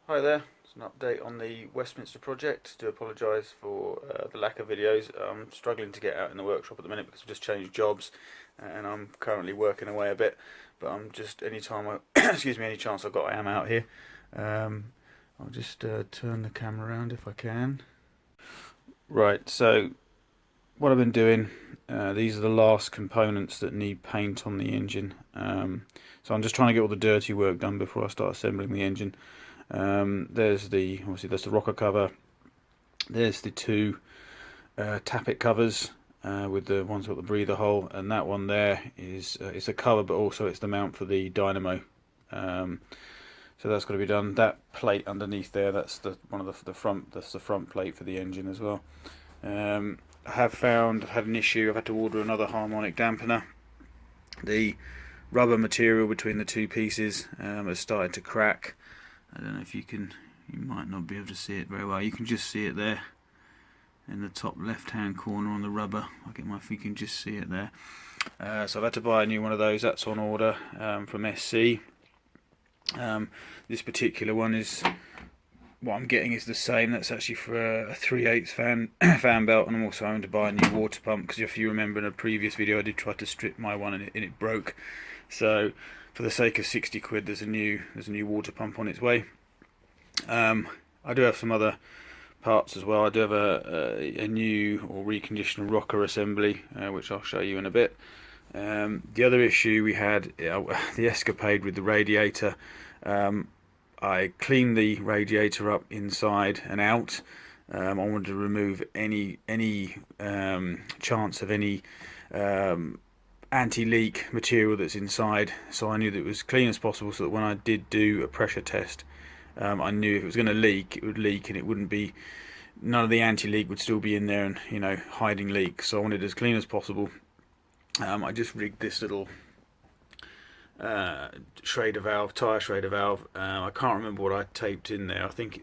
Hi there, it's an update on the Westminster project. Do apologise for the lack of videos. I'm struggling to get out in the workshop at the minute because I've just changed jobs and I'm currently working away a bit. But I'm just, any time I, excuse me, any chance I've got, I am out here. Um, I'll just turn the camera around if I can. Right, so what I've been doing, these are the last components that need paint on the engine. So I'm just trying to get all the dirty work done before I start assembling the engine. There's the rocker cover. There's the two tappet covers with the ones with the breather hole, and that one there is it's a cover, but also it's the mount for the dynamo. So that's got to be done. That plate underneath there, that's one of the front. That's the front plate for the engine as well. I have found I've had an issue. I've had to order another harmonic dampener. The rubber material between the two pieces has started to crack. I don't know if you might not be able to see it very well. You can just see it there in the top left hand corner on the rubber. If you can just see it there. So I've had to buy a new one of those. That's on order from SC. This particular one is, what I'm getting is the same. That's actually for a 3/8 fan belt, and I'm also having to buy a new water pump because if you remember in a previous video I did try to strip my one and it broke. So for the sake of 60 quid, there's a new water pump on its way. I do have some other parts as well. I do have a new or reconditioned rocker assembly, which I'll show you in a bit. The other issue we had, the escapade with the radiator. I cleaned the radiator up inside and out. I wanted to remove any chance of any anti-leak material that's inside, so I knew that it was clean as possible, so that when I did do a pressure test, I knew if it was going to leak, it would leak, and it wouldn't be, none of the anti-leak would still be in there and hiding leaks. So I wanted it as clean as possible. I just rigged this little Schrader valve, tire Schrader valve. I can't remember what I taped in there. I think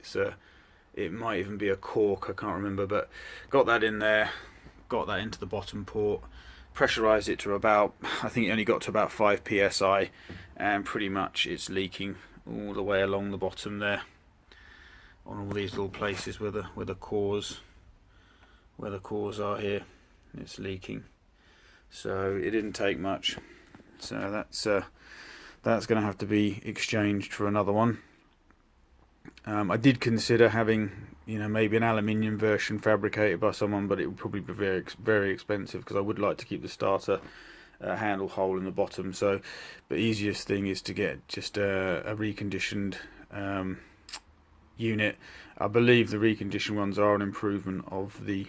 it might even be a cork, I can't remember, but got that in there, got that into the bottom port, pressurized it to about, I think it only got to about 5 psi, and pretty much it's leaking all the way along the bottom there on all these little places where the cores are here. It's leaking, so it didn't take much. So that's going to have to be exchanged for another one. I did consider having maybe an aluminium version fabricated by someone, but it would probably be very, very expensive because I would like to keep the starter handle hole in the bottom. So the easiest thing is to get just a reconditioned unit. I believe the reconditioned ones are an improvement of the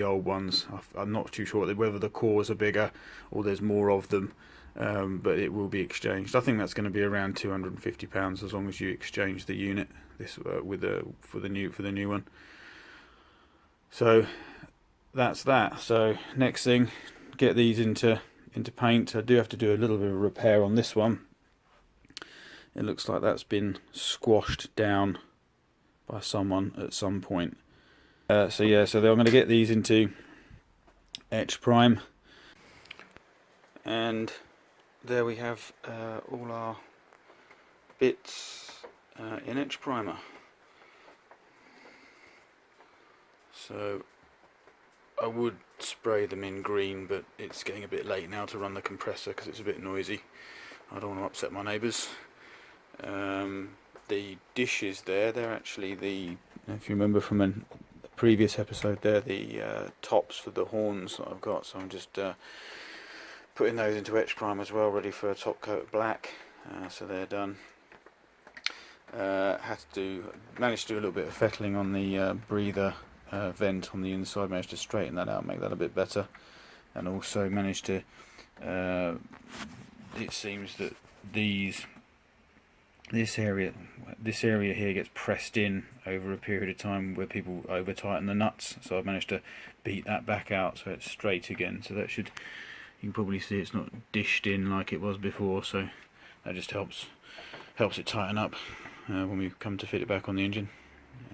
old ones. I'm not too sure whether the cores are bigger or there's more of them, but it will be exchanged. I think that's going to be around £250 as long as you exchange the unit for the new one. So that's that. So next thing, get these into paint. I do have to do a little bit of repair on this one. It looks like that's been squashed down by someone at some point. So I'm going to get these into etch prime, and there we have all our bits in etch primer. So I would spray them in green, but it's getting a bit late now to run the compressor because it's a bit noisy. I don't want to upset my neighbours. The dishes they're actually if you remember from a previous episode, they're the tops for the horns that I've got, so I'm just putting those into etch prime as well, ready for a top coat of black. So they're done. Managed to do a little bit of fettling on the breather vent on the inside, managed to straighten that out, make that a bit better, and also managed to it seems that this area here gets pressed in over a period of time where people over tighten the nuts, so I've managed to beat that back out so it's straight again. So that you can probably see it's not dished in like it was before, so that just helps it tighten up when we come to fit it back on the engine.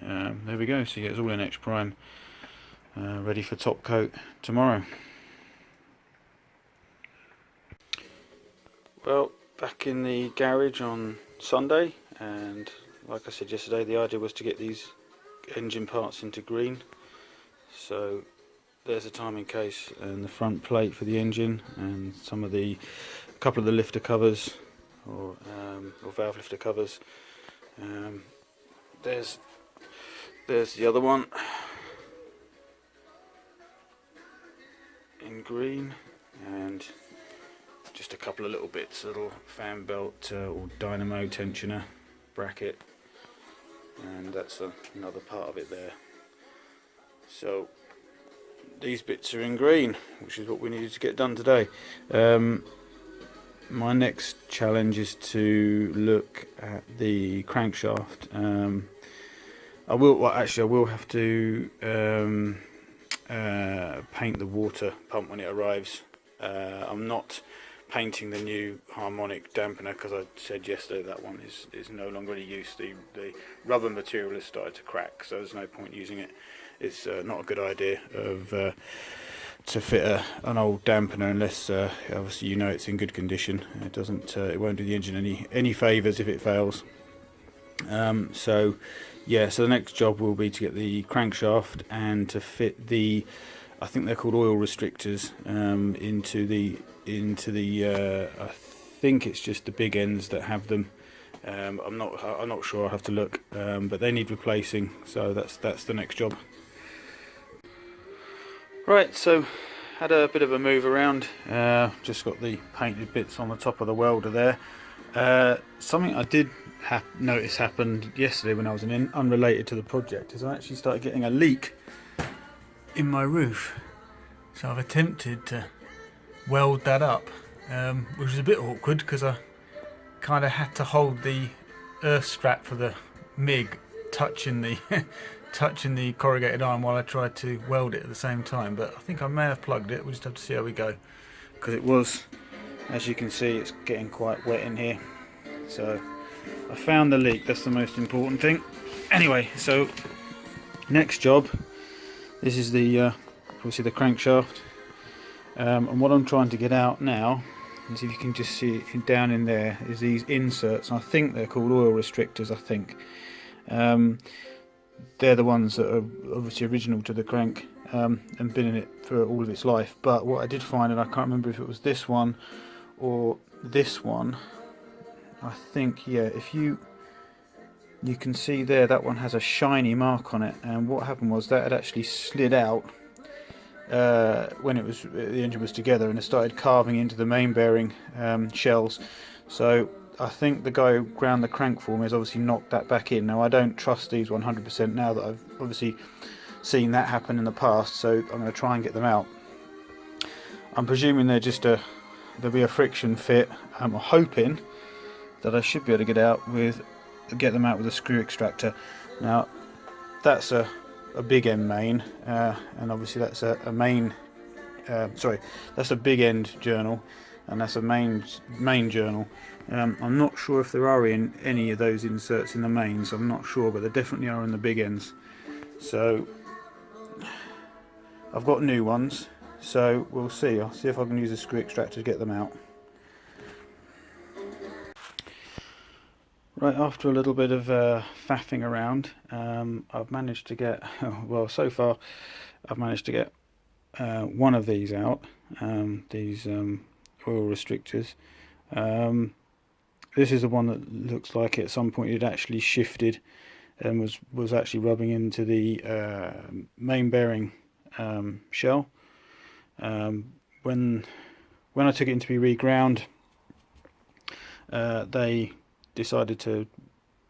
There we go. So yeah, it's all in etch prime, ready for top coat tomorrow. Well, back in the garage on Sunday, and like I said yesterday, the idea was to get these engine parts into green. So there's a timing case and the front plate for the engine, and a couple of the lifter covers, or valve lifter covers. There's the other one in green, and just a couple of little bits, a little fan belt or dynamo tensioner bracket, and that's another part of it there. So these bits are in green, which is what we needed to get done today. My next challenge is to look at the crankshaft. I will have to paint the water pump when it arrives. I'm not painting the new harmonic dampener because I said yesterday that one is no longer any use. The rubber material has started to crack, so there's no point using it. It's not a good idea to fit an old dampener unless obviously you know it's in good condition. It won't do the engine any favours if it fails. So the next job will be to get the crankshaft and to fit I think they're called oil restrictors into the I think it's just the big ends that have them. I'm not sure, I'll have to look, but they need replacing, so that's the next job. Right, so had a bit of a move around, just got the painted bits on the top of the welder there. Something I did notice happened yesterday when I was unrelated to the project is I actually started getting a leak in my roof. So I've attempted to weld that up, which is a bit awkward because I kind of had to hold the earth strap for the MIG touching the corrugated iron while I tried to weld it at the same time, but I think I may have plugged it. We'll just have to see how we go, because it was, as you can see, it's getting quite wet in here. So I found the leak, that's the most important thing. Anyway, so next job, this is obviously the crankshaft, and what I'm trying to get out now, is if you can just see it down in there, is these inserts. I think they're called oil restrictors, I think. They're the ones that are obviously original to the crank, and been in it for all of its life. But what I did find, and I can't remember if it was this one or this one, I think, yeah, if you can see there, that one has a shiny mark on it, and what happened was that had actually slid out when the engine was together, and it started carving into the main bearing shells. So I think the guy who ground the crank for me has obviously knocked that back in. Now I don't trust these 100% now that I've obviously seen that happen in the past, so I'm going to try and get them out. I'm presuming there'll be a friction fit. I'm hoping that I should be able to get them out with a screw extractor. Now that's a big end main, and obviously that's a main. That's a big end journal, and that's a main journal. I'm not sure if there are any of those inserts in the mains. I'm not sure, but there definitely are in the big ends. So I've got new ones, so we'll see. I'll see if I can use a screw extractor to get them out. Right, after a little bit of faffing around, I've managed to get, so far I've managed to get one of these out, these oil restrictors. This is the one that looks like at some point it actually shifted and was actually rubbing into the main bearing shell. When I took it in to be reground, they decided to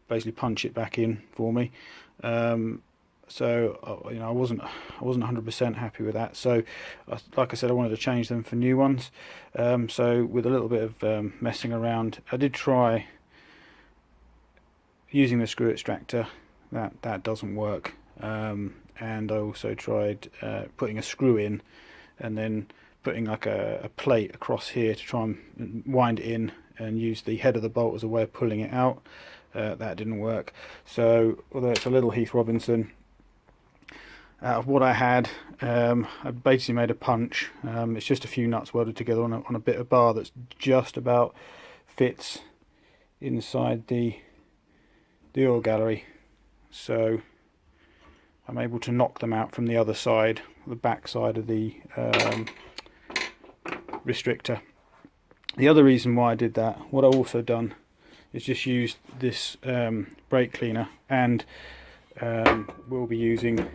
basically punch it back in for me. So I wasn't 100% happy with that. So like I said, I wanted to change them for new ones. So with a little bit of messing around, I did try using the screw extractor. That doesn't work. And I also tried putting a screw in and then putting like a plate across here to try and wind it in and use the head of the bolt as a way of pulling it out. That didn't work. So although it's a little Heath Robinson, out of what I had, I basically made a punch. It's just a few nuts welded together on a bit of bar that's just about fits inside the the oil gallery, so I'm able to knock them out from the other side, the back side of the restrictor. The other reason why I did that, what I've also done, is just used this brake cleaner, and we'll be using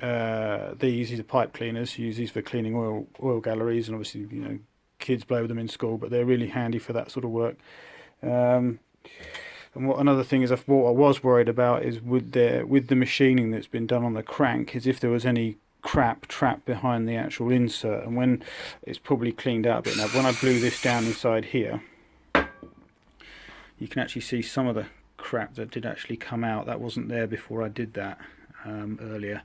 these are pipe cleaners. Use these for cleaning oil galleries, and obviously, you know, kids play with them in school, but they're really handy for that sort of work. And what another thing is, what I was worried about is with the machining that's been done on the crank, is if there was any crap trapped behind the actual insert, and when it's probably cleaned out a bit now. When I blew this down inside here, you can actually see some of the crap that did actually come out. That wasn't there before I did that earlier,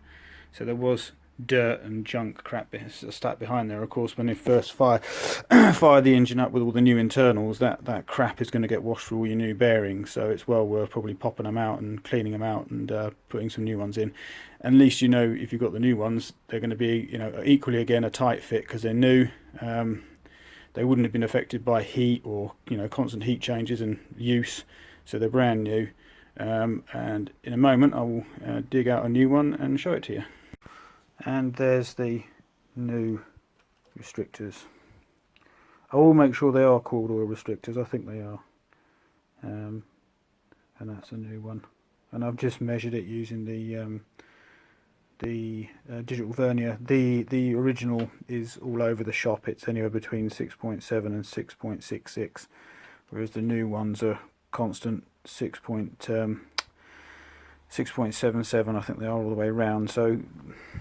so there was dirt and junk crap stuck behind there. Of course, when they first fire the engine up with all the new internals, that crap is going to get washed through all your new bearings, so it's well worth probably popping them out and cleaning them out and putting some new ones in. And at least, you know, if you've got the new ones, they're going to be, you know, equally again a tight fit because they're new. They wouldn't have been affected by heat or, you know, constant heat changes and use, so they're brand new. And in a moment I will dig out a new one and show it to you. And there's the new restrictors. I will make sure they are called oil restrictors. I think they are. And that's a new one. And I've just measured it using the digital vernier. The original is all over the shop. It's anywhere between 6.7 and 6.66, whereas the new ones are constant 6.77. I think they are all the way round. So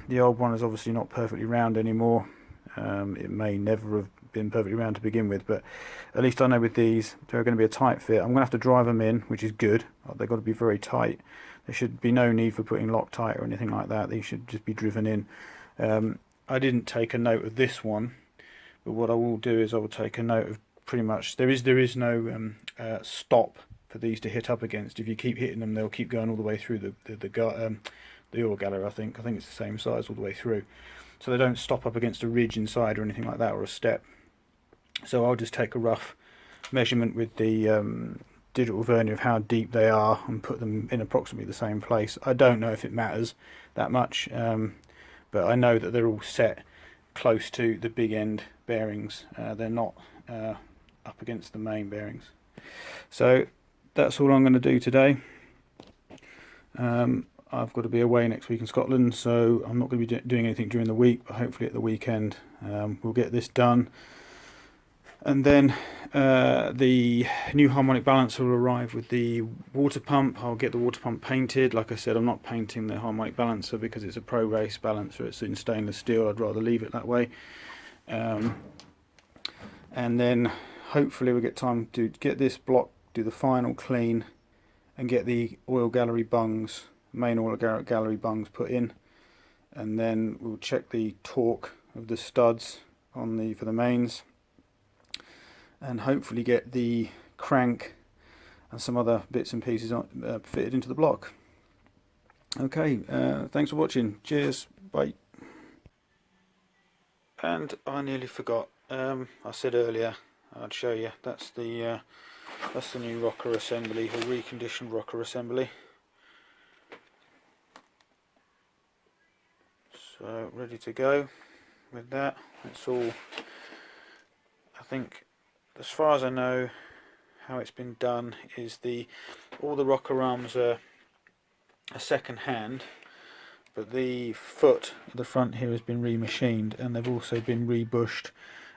the old one is obviously not perfectly round anymore. It may never have been perfectly round to begin with, but at least I know with these they're going to be a tight fit. I'm going to have to drive them in, which is good. They've got to be very tight. There should be no need for putting Loctite or anything like that. They should just be driven in. I didn't take a note of this one, but what I will do is I will take a note of pretty much, there is no stop for these to hit up against. If you keep hitting them, they'll keep going all the way through the oil gallery. I think it's the same size all the way through, so they don't stop up against a ridge inside or anything like that, or a step. So I'll just take a rough measurement with the digital vernier of how deep they are and put them in approximately the same place. I don't know if it matters that much, but I know that they're all set close to the big end bearings. They're not up against the main bearings. So that's all I'm going to do today. I've got to be away next week in Scotland, so I'm not going to be doing anything during the week, but hopefully at the weekend we'll get this done. And then the new harmonic balancer will arrive with the water pump. I'll get the water pump painted. Like I said, I'm not painting the harmonic balancer because it's a pro race balancer. It's in stainless steel. I'd rather leave it that way. And then hopefully we'll get time to get this block, do the final clean, and get the oil gallery bungs, main oil gallery bungs put in. And then we'll check the torque of the studs on for the mains, and hopefully get the crank and some other bits and pieces fitted into the block. Okay, thanks for watching. Cheers, bye. And I nearly forgot. I said earlier I'd show you. That's the new rocker assembly, the reconditioned rocker assembly. So ready to go with that. It's all, I think, as far as I know, how it's been done is all the rocker arms are second hand, but the foot at the front here has been remachined, and they've also been rebushed,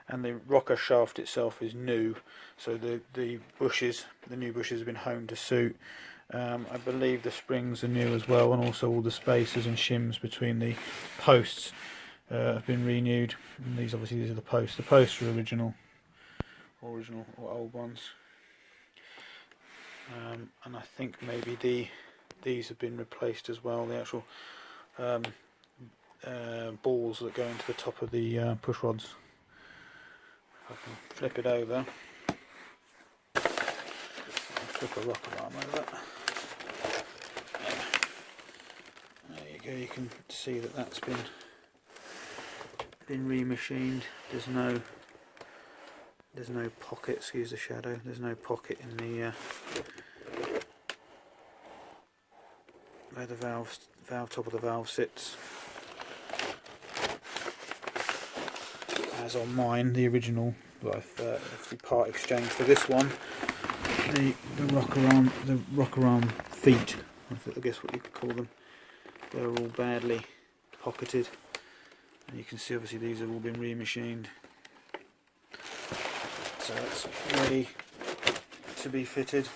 and the rocker shaft itself is new, so the new bushes have been honed to suit. I believe the springs are new as well, and also all the spacers and shims between the posts have been renewed. And these are the posts. The posts are original or old ones, and I think maybe these have been replaced as well. The actual balls that go into the top of the push rods. If I can flip it over, flip a rocker arm over. There you go. You can see that that's been remachined. There's no pocket, excuse the shadow, there's no pocket in where the valve top of the valve sits. As on mine, the original, but I've obviously part exchanged for this one. The rocker arm feet, I guess what you could call them. They're all badly pocketed, and you can see obviously these have all been remachined. So it's ready to be fitted.